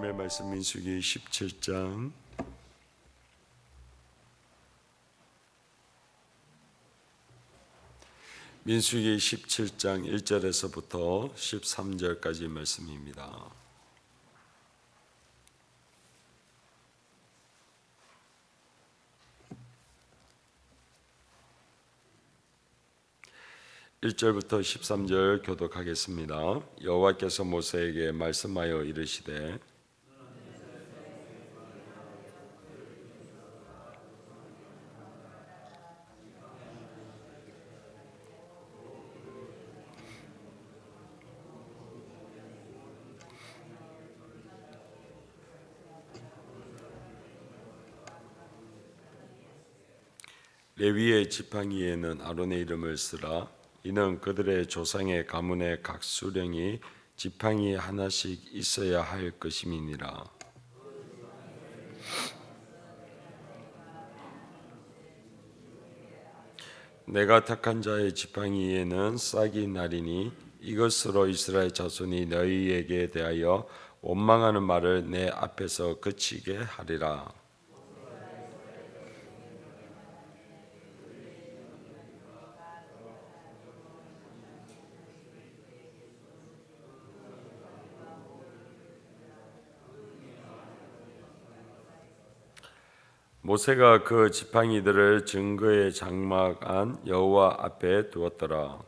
하나님의 말씀 민수기 17장 민수기 17장 1절에서부터 13절까지 말씀입니다. (1절부터) 13절 교독하겠습니다. 여호와께서 모세에게 말씀하여 이르시되 레위의 지팡이에는 아론의 이름을 쓰라. 이는 그들의 조상의 가문의 각 수령이 지팡이 하나씩 있어야 할 것임이니라. 내가 택한 자의 지팡이에는 싹이 나리니 이것으로 이스라엘 자손이 너희에게 대하여 원망하는 말을 내 앞에서 그치게 하리라. 모세가 그 지팡이들을 증거의 장막 안 여호와 앞에 두었더라.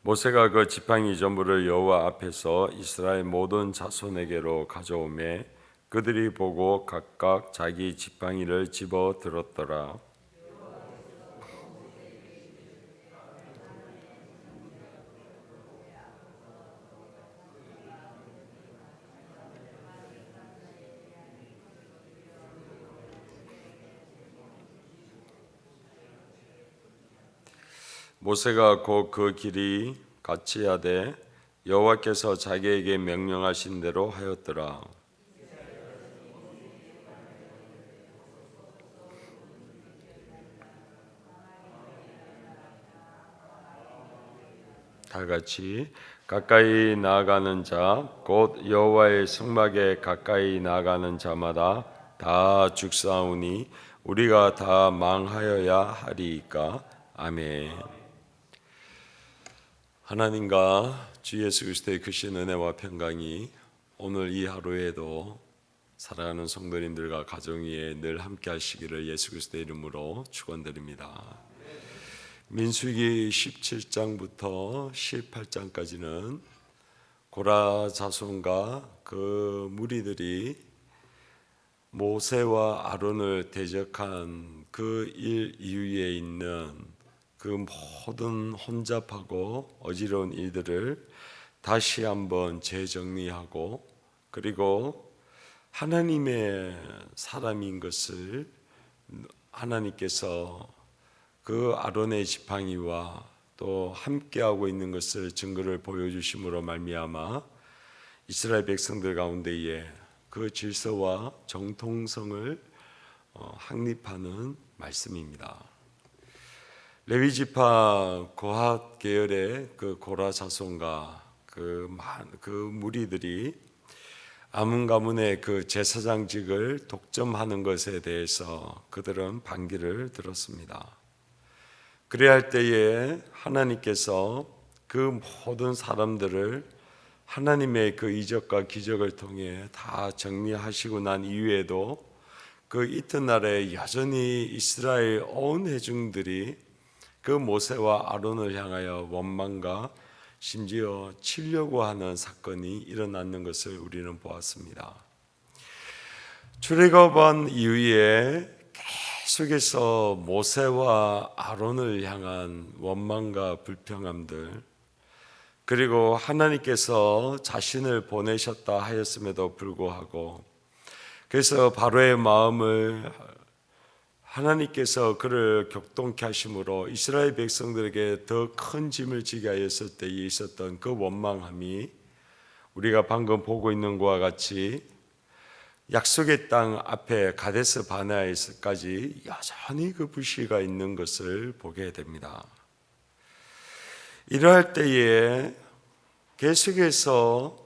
모세가 그 지팡이 전부를 여호와 앞에서 이스라엘 모든 자손에게로 가져오매 그들이 보고 각각 자기 지팡이를 집어 들었더라. 모세가 곧 그 길이 같이 하되 여호와께서 자기에게 명령하신 대로 하였더라. 다 같이 가까이 나아가는 자 곧 여호와의 성막에 가까이 나아가는 자마다 다 죽사오니 우리가 다 망하여야 하리이까. 아멘. 하나님과 주 예수 그리스도의 크신 은혜와 평강이 오늘 이 하루에도 살아가는 성도님들과 가정 위에 늘 함께 하시기를 예수 그리스도의 이름으로 축원드립니다. 민수기 17장부터 18장까지는 고라 자손과 그 무리들이 모세와 아론을 대적한 그 일 이후에 있는 그 모든 혼잡하고 어지러운 일들을 다시 한번 재정리하고 그리고 하나님의 사람인 것을 하나님께서 그 아론의 지팡이와 또 함께하고 있는 것을 증거를 보여주심으로 말미암아 이스라엘 백성들 가운데에 그 질서와 정통성을 확립하는 말씀입니다. 레위 지파 고핫 계열의 그 고라 자손과 그 무리들이 아문 가문의 그 제사장직을 독점하는 것에 대해서 그들은 반기를 들었습니다. 그래야 할 때에 하나님께서 그 모든 사람들을 하나님의 그 이적과 기적을 통해 다 정리하시고 난 이후에도 그 이튿날에 여전히 이스라엘 온 회중들이 그 모세와 아론을 향하여 원망과 심지어 치려고 하는 사건이 일어났는 것을 우리는 보았습니다. 출애굽한 이후에 계속해서 모세와 아론을 향한 원망과 불평함들 그리고 하나님께서 자신을 보내셨다 하였음에도 불구하고 그래서 바로의 마음을 하나님께서 그를 격동케 하심으로 이스라엘 백성들에게 더 큰 짐을 지게 하였을 때에 있었던 그 원망함이 우리가 방금 보고 있는 것과 같이 약속의 땅 앞에 가데스 바네아에서까지 여전히 그 불씨가 있는 것을 보게 됩니다. 이러할 때에 계속해서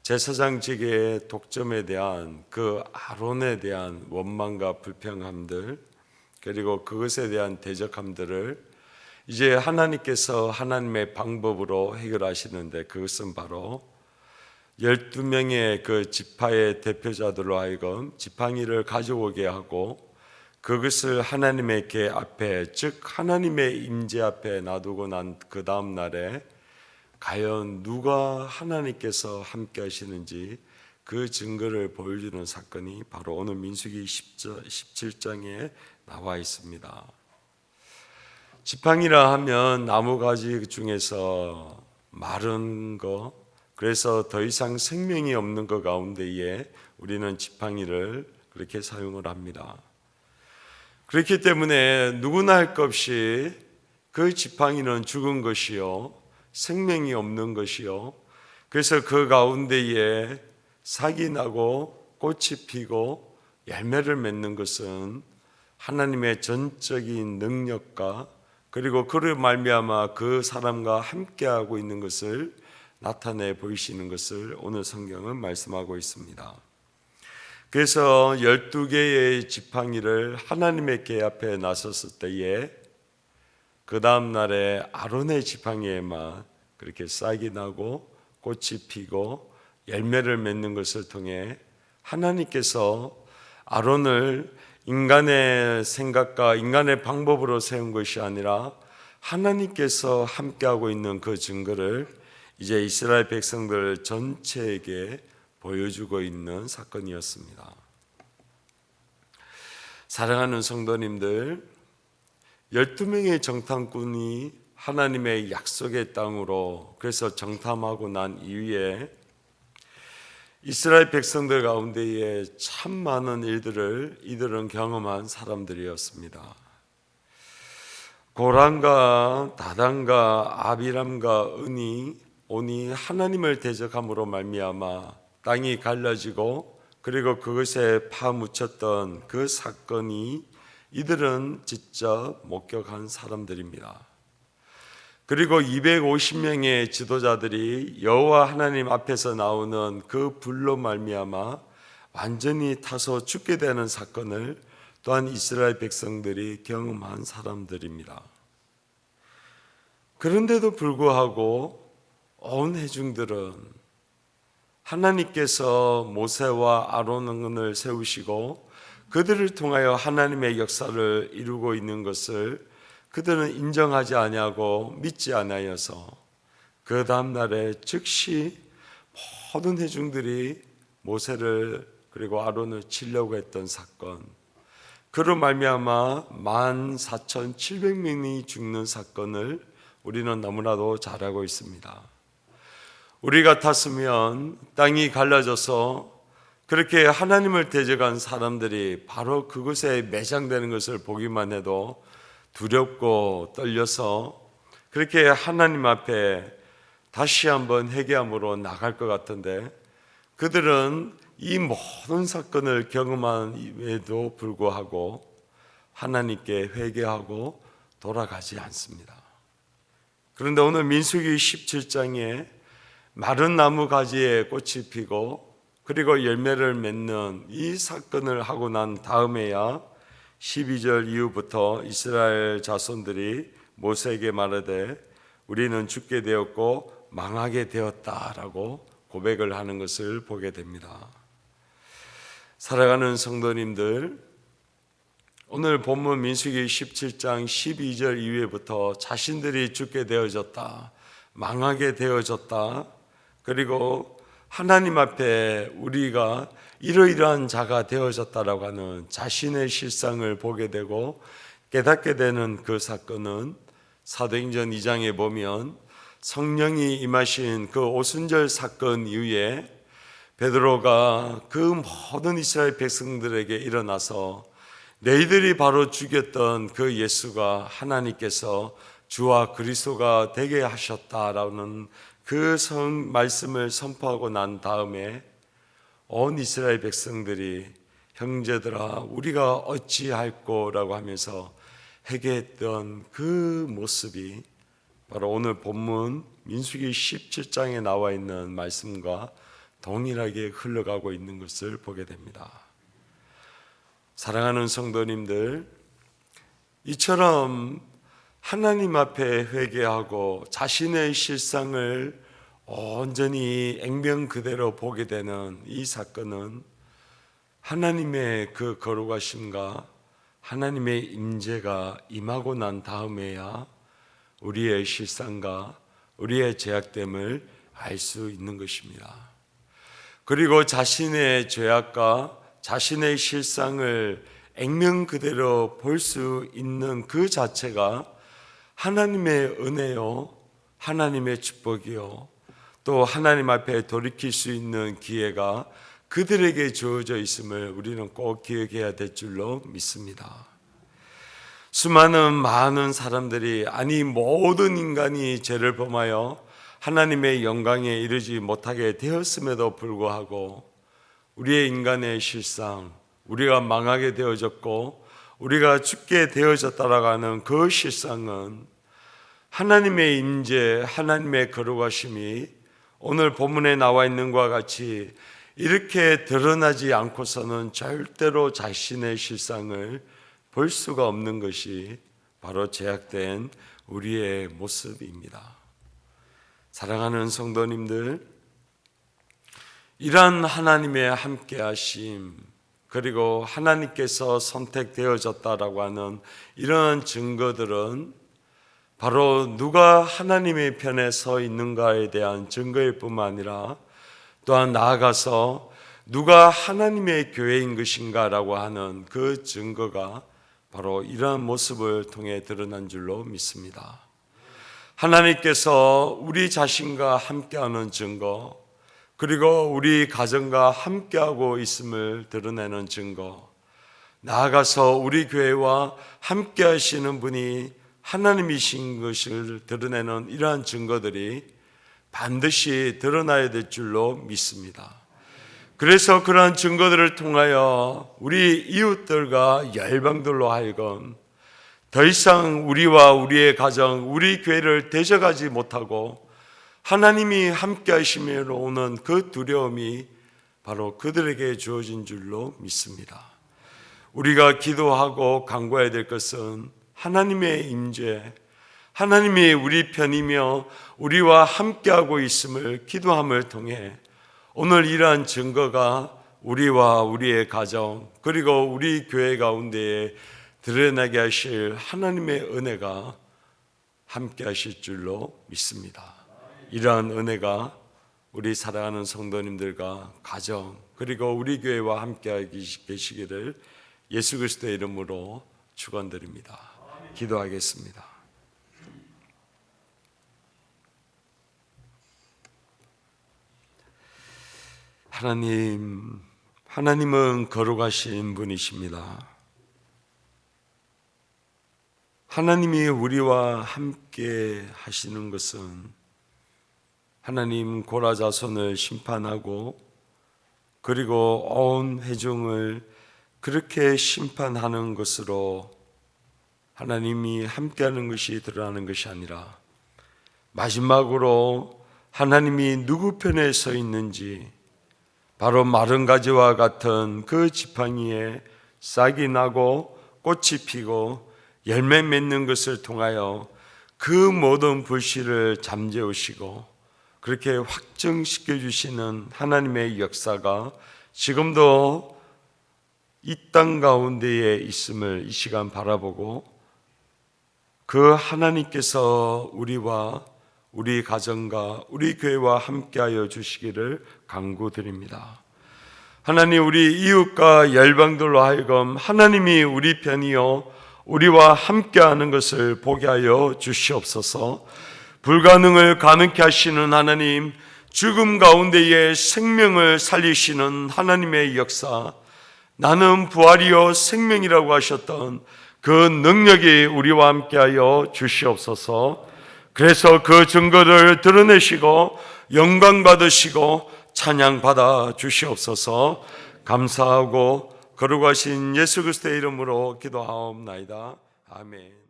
제사장직의 독점에 대한 그 아론에 대한 원망과 불평함들, 그리고 그것에 대한 대적함들을 이제 하나님께서 하나님의 방법으로 해결하시는데, 그것은 바로 12명의 그 지파의 대표자들로 하여금 지팡이를 가져오게 하고 그것을 하나님의 궤 앞에, 즉 하나님의 임재 앞에 놔두고 난 그 다음 날에 과연 누가 하나님께서 함께 하시는지 그 증거를 보여주는 사건이 바로 오늘 민수기 17장에 나와 있습니다. 지팡이라 하면 나무가지 중에서 마른 거, 그래서 더 이상 생명이 없는 것 가운데에 우리는 지팡이를 그렇게 사용을 합니다. 그렇기 때문에 누구나 할 것 없이 그 지팡이는 죽은 것이요, 생명이 없는 것이요, 그래서 그 가운데에 삭이 나고 꽃이 피고 열매를 맺는 것은 하나님의 전적인 능력과 그리고 그를 말미암아 그 사람과 함께하고 있는 것을 나타내 보이시는 것을 오늘 성경은 말씀하고 있습니다. 그래서 12개의 지팡이를 하나님의 궤 앞에 나섰을 때에 그 다음 날에 아론의 지팡이에만 그렇게 싹이 나고 꽃이 피고 열매를 맺는 것을 통해 하나님께서 아론을 인간의 생각과 인간의 방법으로 세운 것이 아니라 하나님께서 함께하고 있는 그 증거를 이제 이스라엘 백성들 전체에게 보여주고 있는 사건이었습니다. 사랑하는 성도님들, 12명의 정탐꾼이 하나님의 약속의 땅으로 그래서 정탐하고 난 이후에 이스라엘 백성들 가운데에 참 많은 일들을 이들은 경험한 사람들이었습니다. 고란과 다단과 아비람과 은이 오니 하나님을 대적함으로 말미암아 땅이 갈라지고 그리고 그것에 파묻혔던 그 사건이 이들은 직접 목격한 사람들입니다. 그리고 250명의 지도자들이 여호와 하나님 앞에서 나오는 그 불로 말미암아 완전히 타서 죽게 되는 사건을 또한 이스라엘 백성들이 경험한 사람들입니다. 그런데도 불구하고 온 회중들은 하나님께서 모세와 아론을 세우시고 그들을 통하여 하나님의 역사를 이루고 있는 것을 그들은 인정하지 아니하고 믿지 아니하여서 그 다음 날에 즉시 모든 회중들이 모세를 그리고 아론을 치려고 했던 사건, 그로 말미암아 14,700명이 죽는 사건을 우리는 너무나도 잘 알고 있습니다. 우리 같았으면 땅이 갈라져서 그렇게 하나님을 대적한 사람들이 바로 그곳에 매장되는 것을 보기만 해도 두렵고 떨려서 그렇게 하나님 앞에 다시 한번 회개함으로 나갈 것 같은데, 그들은 이 모든 사건을 경험함에도 불구하고 하나님께 회개하고 돌아가지 않습니다. 그런데 오늘 민수기 17장에 마른 나무 가지에 꽃이 피고 그리고 열매를 맺는 이 사건을 하고 난 다음에야 12절 이후부터 이스라엘 자손들이 모세에게 말하되 우리는 죽게 되었고 망하게 되었다라고 고백을 하는 것을 보게 됩니다. 사랑하는 성도님들, 오늘 본문 민수기 17장 12절 이후부터 자신들이 죽게 되어졌다, 망하게 되어졌다, 그리고 하나님 앞에 우리가 이러이러한 자가 되어졌다라고 하는 자신의 실상을 보게 되고 깨닫게 되는 그 사건은 사도행전 2장에 보면 성령이 임하신 그 오순절 사건 이후에 베드로가 그 모든 이스라엘 백성들에게 일어나서 너희들이 바로 죽였던 그 예수가 하나님께서 주와 그리스도가 되게 하셨다라는 그 말씀을 선포하고 난 다음에 온 이스라엘 백성들이 형제들아 우리가 어찌할꼬라고 하면서 회개했던 그 모습이 바로 오늘 본문 민수기 17장에 나와 있는 말씀과 동일하게 흘러가고 있는 것을 보게 됩니다. 사랑하는 성도님들, 이처럼 하나님 앞에 회개하고 자신의 실상을 온전히 액면 그대로 보게 되는 이 사건은 하나님의 그 거룩하심과 하나님의 임재가 임하고 난 다음에야 우리의 실상과 우리의 죄악됨을 알 수 있는 것입니다. 그리고 자신의 죄악과 자신의 실상을 액면 그대로 볼 수 있는 그 자체가 하나님의 은혜요, 하나님의 축복이요, 또 하나님 앞에 돌이킬 수 있는 기회가 그들에게 주어져 있음을 우리는 꼭 기억해야 될 줄로 믿습니다. 많은 사람들이, 아니 모든 인간이 죄를 범하여 하나님의 영광에 이르지 못하게 되었음에도 불구하고 우리의 인간의 실상, 우리가 망하게 되어졌고 우리가 죽게 되어졌다라고 하는 그 실상은 하나님의 임재, 하나님의 거룩하심이 오늘 본문에 나와 있는 것과 같이 이렇게 드러나지 않고서는 절대로 자신의 실상을 볼 수가 없는 것이 바로 죄악된 우리의 모습입니다. 사랑하는 성도님들, 이러한 하나님의 함께하심, 그리고 하나님께서 선택되어졌다라고 하는 이런 증거들은 바로 누가 하나님의 편에 서 있는가에 대한 증거일 뿐만 아니라 또한 나아가서 누가 하나님의 교회인 것인가라고 하는 그 증거가 바로 이러한 모습을 통해 드러난 줄로 믿습니다. 하나님께서 우리 자신과 함께하는 증거, 그리고 우리 가정과 함께하고 있음을 드러내는 증거, 나아가서 우리 교회와 함께하시는 분이 하나님이신 것을 드러내는 이러한 증거들이 반드시 드러나야 될 줄로 믿습니다. 그래서 그러한 증거들을 통하여 우리 이웃들과 열방들로 하여금 더 이상 우리와 우리의 가정, 우리 교회를 대적하지 못하고 하나님이 함께 하심으로 오는 그 두려움이 바로 그들에게 주어진 줄로 믿습니다. 우리가 기도하고 간구해야 될 것은 하나님의 임재, 하나님이 우리 편이며 우리와 함께하고 있음을 기도함을 통해 오늘 이러한 증거가 우리와 우리의 가정, 그리고 우리 교회 가운데에 드러나게 하실 하나님의 은혜가 함께 하실 줄로 믿습니다. 이러한 은혜가 우리 사랑하는 성도님들과 가정, 그리고 우리 교회와 함께 계시기를 예수 그리스도의 이름으로 축원드립니다. 기도하겠습니다. 하나님은 거룩하신 분이십니다. 하나님이 우리와 함께 하시는 것은 하나님 고라 자손을 심판하고 그리고 온 회중을 그렇게 심판하는 것으로 하나님이 함께하는 것이 드러나는 것이 아니라 마지막으로 하나님이 누구 편에 서 있는지 바로 마른 가지와 같은 그 지팡이에 싹이 나고 꽃이 피고 열매 맺는 것을 통하여 그 모든 불씨를 잠재우시고 그렇게 확증시켜 주시는 하나님의 역사가 지금도 이 땅 가운데에 있음을 이 시간 바라보고 그 하나님께서 우리와 우리 가정과 우리 교회와 함께하여 주시기를 간구드립니다. 하나님, 우리 이웃과 열방들로 하여금 하나님이 우리 편이요 우리와 함께하는 것을 보게 하여 주시옵소서. 불가능을 가능케 하시는 하나님, 죽음 가운데에 생명을 살리시는 하나님의 역사, 나는 부활이요 생명이라고 하셨던 그 능력이 우리와 함께하여 주시옵소서. 그래서 그 증거를 드러내시고 영광 받으시고 찬양 받아 주시옵소서. 감사하고 거룩하신 예수 그리스도의 이름으로 기도하옵나이다. 아멘.